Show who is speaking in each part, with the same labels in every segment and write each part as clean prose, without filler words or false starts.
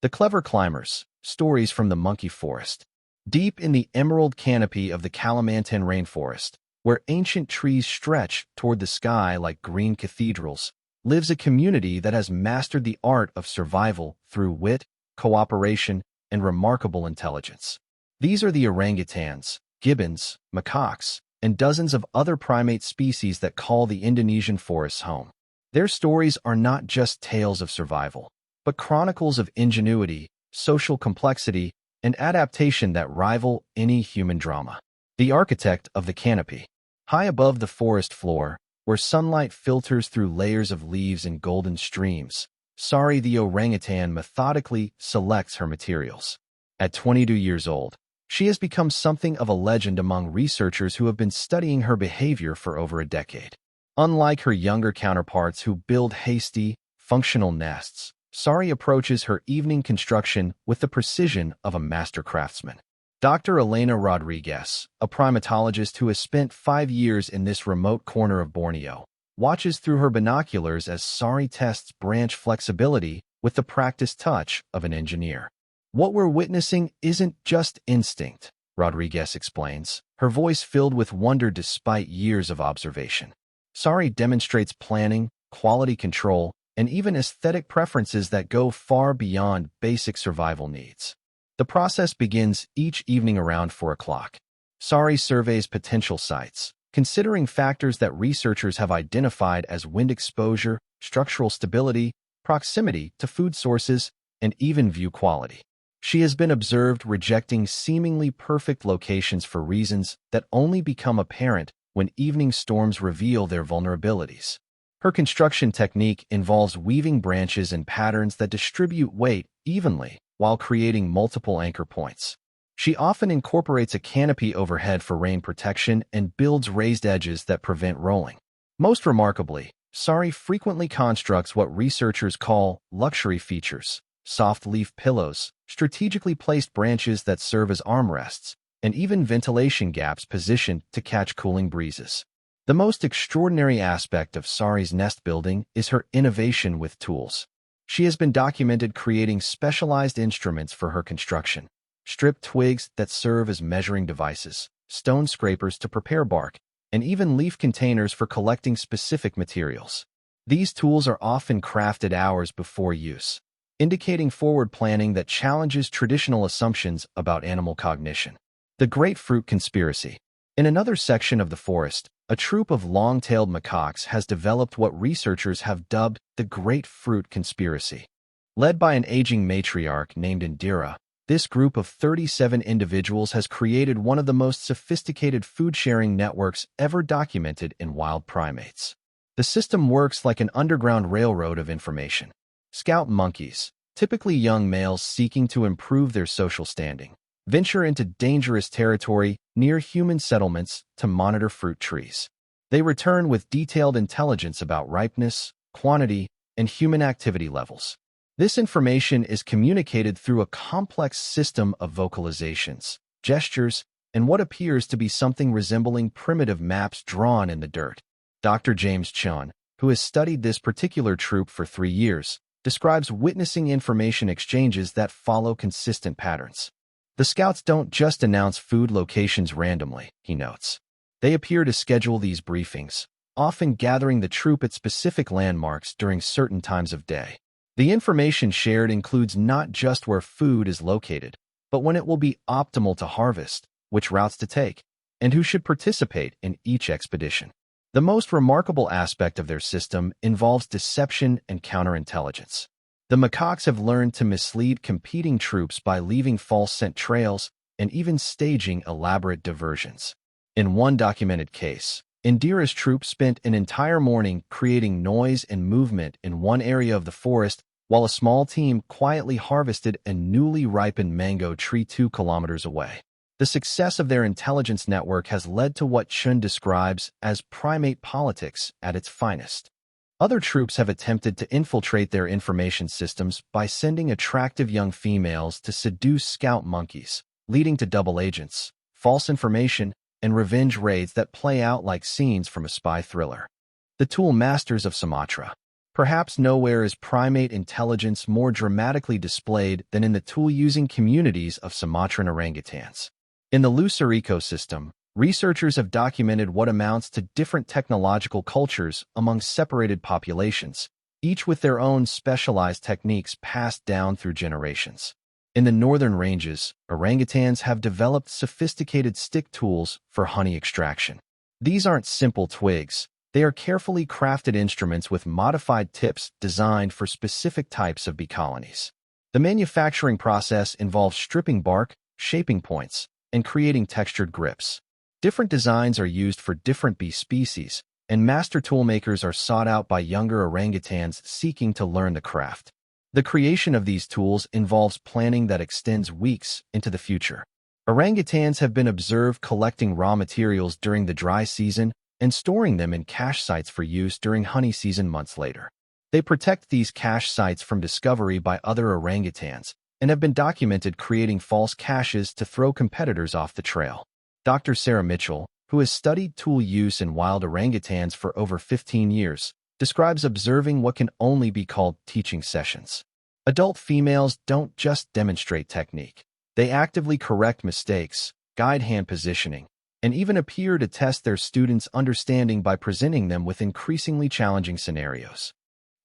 Speaker 1: The Clever Climbers, Stories from the Monkey Forest. Deep in the emerald canopy of the Kalimantan rainforest, where ancient trees stretch toward the sky like green cathedrals, lives a community that has mastered the art of survival through wit, cooperation, and remarkable intelligence. These are the orangutans, gibbons, macaques, and dozens of other primate species that call the Indonesian forests home. Their stories are not just tales of survival, but chronicles of ingenuity, social complexity, and adaptation that rival any human drama. The architect of the canopy. High above the forest floor, where sunlight filters through layers of leaves and golden streams, Sari the orangutan methodically selects her materials. At 22 years old, she has become something of a legend among researchers who have been studying her behavior for over a decade. Unlike her younger counterparts who build hasty, functional nests, Sari approaches her evening construction with the precision of a master craftsman. Dr. Elena Rodriguez, a primatologist who has spent 5 years in this remote corner of Borneo, watches through her binoculars as Sari tests branch flexibility with the practiced touch of an engineer. What we're witnessing isn't just instinct, Rodriguez explains, her voice filled with wonder despite years of observation. Sari demonstrates planning, quality control, and even aesthetic preferences that go far beyond basic survival needs. The process begins each evening around 4 o'clock. Sari surveys potential sites, considering factors that researchers have identified as wind exposure, structural stability, proximity to food sources, and even view quality. She has been observed rejecting seemingly perfect locations for reasons that only become apparent when evening storms reveal their vulnerabilities. Her construction technique involves weaving branches and patterns that distribute weight evenly while creating multiple anchor points. She often incorporates a canopy overhead for rain protection and builds raised edges that prevent rolling. Most remarkably, Sari frequently constructs what researchers call luxury features: soft leaf pillows, strategically placed branches that serve as armrests, and even ventilation gaps positioned to catch cooling breezes. The most extraordinary aspect of Sari's nest building is her innovation with tools. She has been documented creating specialized instruments for her construction: stripped twigs that serve as measuring devices, stone scrapers to prepare bark, and even leaf containers for collecting specific materials. These tools are often crafted hours before use, indicating forward planning that challenges traditional assumptions about animal cognition. The Grapefruit Conspiracy. In another section of the forest, a troop of long-tailed macaques has developed what researchers have dubbed the Grapefruit Conspiracy. Led by an aging matriarch named Indira, this group of 37 individuals has created one of the most sophisticated food-sharing networks ever documented in wild primates. The system works like an underground railroad of information. Scout monkeys, typically young males seeking to improve their social standing, venture into dangerous territory near human settlements to monitor fruit trees. They return with detailed intelligence about ripeness, quantity, and human activity levels. This information is communicated through a complex system of vocalizations, gestures, and what appears to be something resembling primitive maps drawn in the dirt. Dr. James Chun, who has studied this particular troop for 3 years, describes witnessing information exchanges that follow consistent patterns. The scouts don't just announce food locations randomly, he notes. They appear to schedule these briefings, often gathering the troop at specific landmarks during certain times of day. The information shared includes not just where food is located, but when it will be optimal to harvest, which routes to take, and who should participate in each expedition. The most remarkable aspect of their system involves deception and counterintelligence. The macaques have learned to mislead competing troops by leaving false scent trails and even staging elaborate diversions. In one documented case, Indira's troop spent an entire morning creating noise and movement in one area of the forest while a small team quietly harvested a newly ripened mango tree 2 kilometers away. The success of their intelligence network has led to what Chun describes as primate politics at its finest. Other troops have attempted to infiltrate their information systems by sending attractive young females to seduce scout monkeys, leading to double agents, false information, and revenge raids that play out like scenes from a spy thriller. The Tool Masters of Sumatra. Perhaps nowhere is primate intelligence more dramatically displayed than in the tool-using communities of Sumatran orangutans. In the Lusur ecosystem, researchers have documented what amounts to different technological cultures among separated populations, each with their own specialized techniques passed down through generations. In the northern ranges, orangutans have developed sophisticated stick tools for honey extraction. These aren't simple twigs. They are carefully crafted instruments with modified tips designed for specific types of bee colonies. The manufacturing process involves stripping bark, shaping points, and creating textured grips. Different designs are used for different bee species, and master toolmakers are sought out by younger orangutans seeking to learn the craft. The creation of these tools involves planning that extends weeks into the future. Orangutans have been observed collecting raw materials during the dry season and storing them in cache sites for use during honey season months later. They protect these cache sites from discovery by other orangutans and have been documented creating false caches to throw competitors off the trail. Dr. Sarah Mitchell, who has studied tool use in wild orangutans for over 15 years, describes observing what can only be called teaching sessions. Adult females don't just demonstrate technique. They actively correct mistakes, guide hand positioning, and even appear to test their students' understanding by presenting them with increasingly challenging scenarios.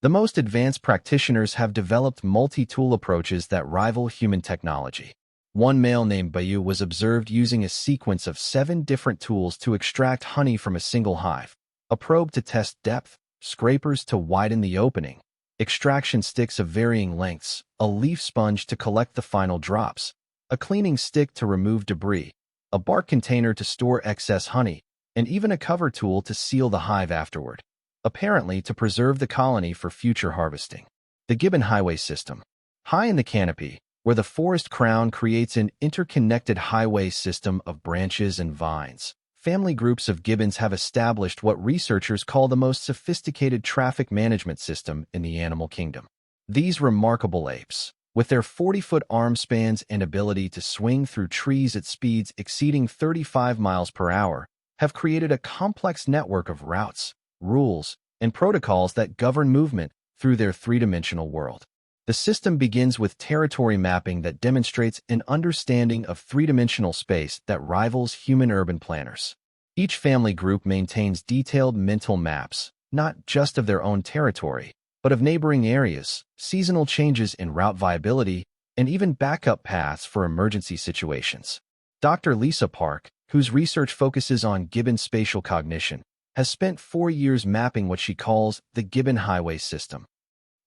Speaker 1: The most advanced practitioners have developed multi-tool approaches that rival human technology. One male named Bayu was observed using a sequence of 7 different tools to extract honey from a single hive: a probe to test depth, scrapers to widen the opening, extraction sticks of varying lengths, a leaf sponge to collect the final drops, a cleaning stick to remove debris, a bark container to store excess honey, and even a cover tool to seal the hive afterward, apparently to preserve the colony for future harvesting. The gibbon highway system. High in the canopy, where the forest crown creates an interconnected highway system of branches and vines, family groups of gibbons have established what researchers call the most sophisticated traffic management system in the animal kingdom. These remarkable apes, with their 40-foot arm spans and ability to swing through trees at speeds exceeding 35 miles per hour, have created a complex network of routes, rules, and protocols that govern movement through their three-dimensional world. The system begins with territory mapping that demonstrates an understanding of three-dimensional space that rivals human urban planners. Each family group maintains detailed mental maps, not just of their own territory, but of neighboring areas, seasonal changes in route viability, and even backup paths for emergency situations. Dr. Lisa Park, whose research focuses on gibbon spatial cognition, has spent 4 years mapping what she calls the gibbon highway system.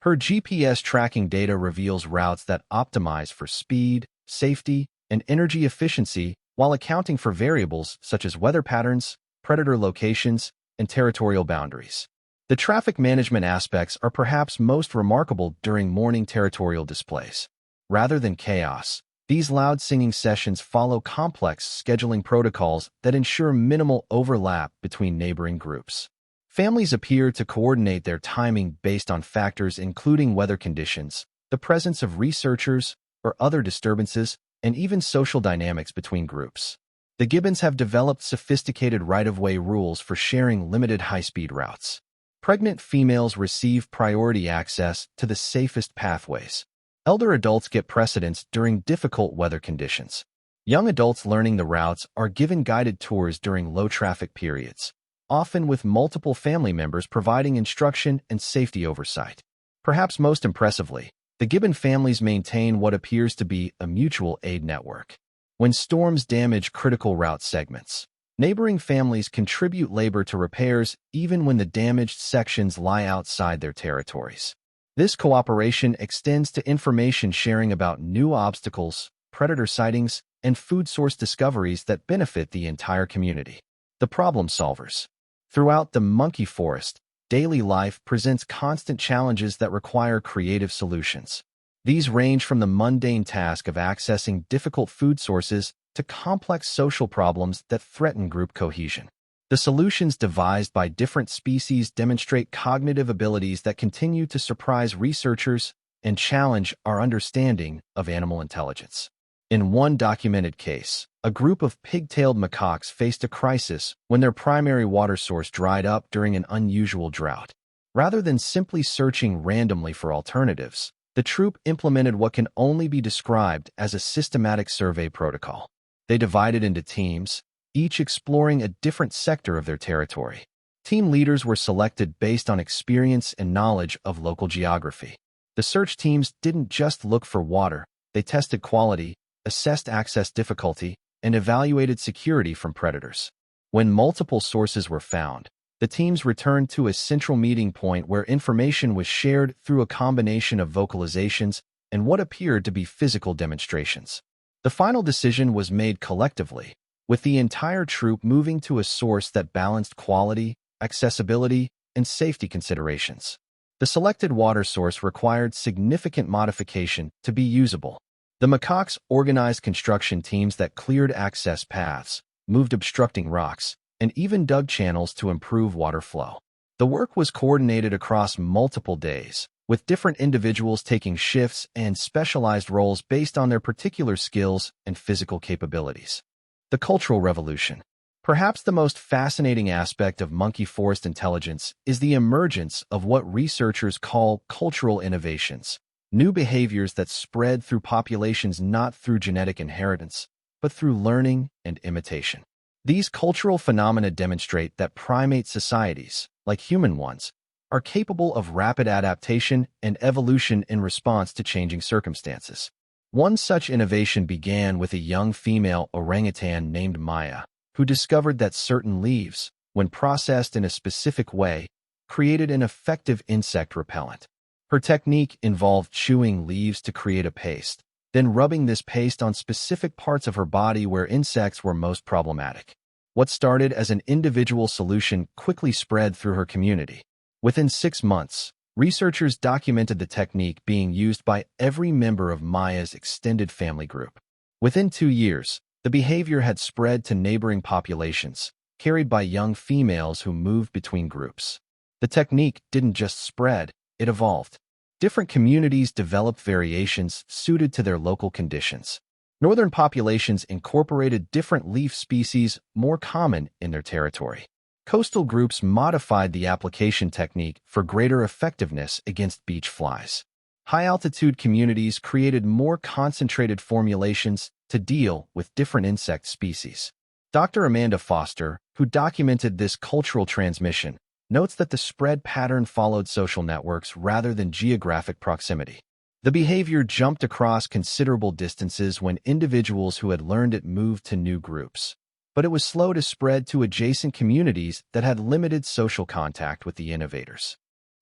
Speaker 1: Her GPS tracking data reveals routes that optimize for speed, safety, and energy efficiency while accounting for variables such as weather patterns, predator locations, and territorial boundaries. The traffic management aspects are perhaps most remarkable during morning territorial displays. Rather than chaos, these loud singing sessions follow complex scheduling protocols that ensure minimal overlap between neighboring groups. Families appear to coordinate their timing based on factors including weather conditions, the presence of researchers or other disturbances, and even social dynamics between groups. The gibbons have developed sophisticated right-of-way rules for sharing limited high-speed routes. Pregnant females receive priority access to the safest pathways. Elder adults get precedence during difficult weather conditions. Young adults learning the routes are given guided tours during low-traffic periods, often with multiple family members providing instruction and safety oversight. Perhaps most impressively, the gibbon families maintain what appears to be a mutual aid network. When storms damage critical route segments, neighboring families contribute labor to repairs even when the damaged sections lie outside their territories. This cooperation extends to information sharing about new obstacles, predator sightings, and food source discoveries that benefit the entire community. The problem solvers. Throughout the monkey forest, daily life presents constant challenges that require creative solutions. These range from the mundane task of accessing difficult food sources to complex social problems that threaten group cohesion. The solutions devised by different species demonstrate cognitive abilities that continue to surprise researchers and challenge our understanding of animal intelligence. In one documented case, a group of pig-tailed macaques faced a crisis when their primary water source dried up during an unusual drought. Rather than simply searching randomly for alternatives, the troop implemented what can only be described as a systematic survey protocol. They divided into teams, each exploring a different sector of their territory. Team leaders were selected based on experience and knowledge of local geography. The search teams didn't just look for water, they tested quality, assessed access difficulty, and evaluated security from predators. When multiple sources were found, the teams returned to a central meeting point where information was shared through a combination of vocalizations and what appeared to be physical demonstrations. The final decision was made collectively, with the entire troop moving to a source that balanced quality, accessibility, and safety considerations. The selected water source required significant modification to be usable. The macaques organized construction teams that cleared access paths, moved obstructing rocks, and even dug channels to improve water flow. The work was coordinated across multiple days, with different individuals taking shifts and specialized roles based on their particular skills and physical capabilities. The Cultural Revolution. Perhaps the most fascinating aspect of monkey forest intelligence is the emergence of what researchers call cultural innovations, new behaviors that spread through populations not through genetic inheritance, but through learning and imitation. These cultural phenomena demonstrate that primate societies, like human ones, are capable of rapid adaptation and evolution in response to changing circumstances. One such innovation began with a young female orangutan named Maya, who discovered that certain leaves, when processed in a specific way, created an effective insect repellent. Her technique involved chewing leaves to create a paste, then rubbing this paste on specific parts of her body where insects were most problematic. What started as an individual solution quickly spread through her community. Within 6 months, researchers documented the technique being used by every member of Maya's extended family group. Within 2 years, the behavior had spread to neighboring populations, carried by young females who moved between groups. The technique didn't just spread, it evolved. Different communities developed variations suited to their local conditions. Northern populations incorporated different leaf species more common in their territory. Coastal groups modified the application technique for greater effectiveness against beach flies. High-altitude communities created more concentrated formulations to deal with different insect species. Dr. Amanda Foster, who documented this cultural transmission, notes that the spread pattern followed social networks rather than geographic proximity. The behavior jumped across considerable distances when individuals who had learned it moved to new groups. But it was slow to spread to adjacent communities that had limited social contact with the innovators.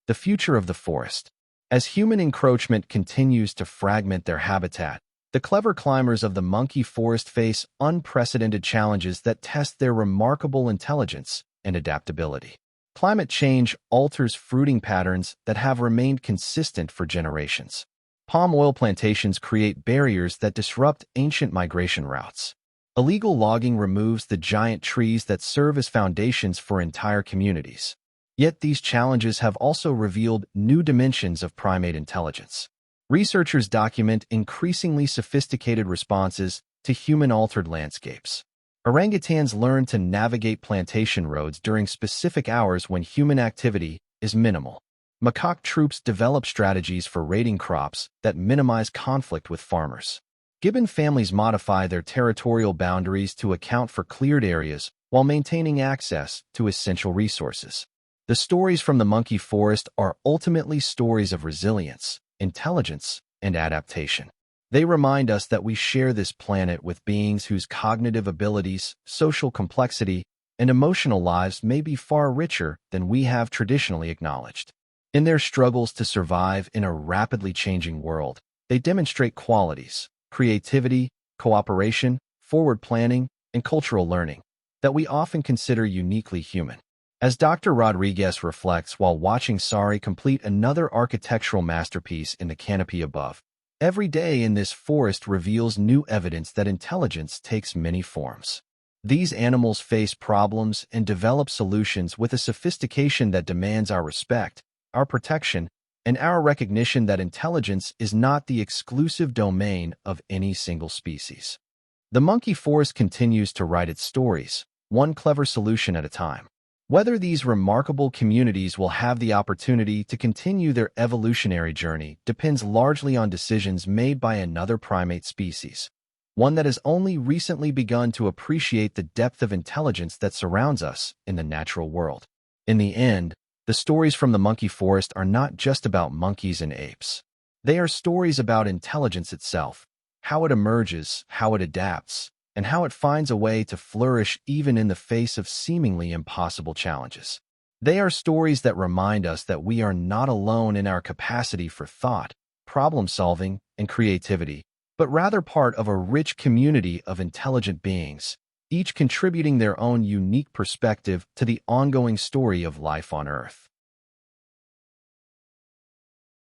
Speaker 1: The future of the forest. As human encroachment continues to fragment their habitat, the clever climbers of the monkey forest face unprecedented challenges that test their remarkable intelligence and adaptability. Climate change alters fruiting patterns that have remained consistent for generations. Palm oil plantations create barriers that disrupt ancient migration routes. Illegal logging removes the giant trees that serve as foundations for entire communities. Yet these challenges have also revealed new dimensions of primate intelligence. Researchers document increasingly sophisticated responses to human-altered landscapes. Orangutans learn to navigate plantation roads during specific hours when human activity is minimal. Macaque troops develop strategies for raiding crops that minimize conflict with farmers. Gibbon families modify their territorial boundaries to account for cleared areas while maintaining access to essential resources. The stories from the monkey forest are ultimately stories of resilience, intelligence, and adaptation. They remind us that we share this planet with beings whose cognitive abilities, social complexity, and emotional lives may be far richer than we have traditionally acknowledged. In their struggles to survive in a rapidly changing world, they demonstrate qualities, creativity, cooperation, forward planning, and cultural learning that we often consider uniquely human. As Dr. Rodriguez reflects while watching Sari complete another architectural masterpiece in the canopy above, every day in this forest reveals new evidence that intelligence takes many forms. These animals face problems and develop solutions with a sophistication that demands our respect, our protection, and our recognition that intelligence is not the exclusive domain of any single species. The monkey forest continues to write its stories, one clever solution at a time. Whether these remarkable communities will have the opportunity to continue their evolutionary journey depends largely on decisions made by another primate species, one that has only recently begun to appreciate the depth of intelligence that surrounds us in the natural world. In the end, the stories from the monkey forest are not just about monkeys and apes. They are stories about intelligence itself, how it emerges, how it adapts, and how it finds a way to flourish even in the face of seemingly impossible challenges. They are stories that remind us that we are not alone in our capacity for thought, problem-solving, and creativity, but rather part of a rich community of intelligent beings, each contributing their own unique perspective to the ongoing story of life on Earth.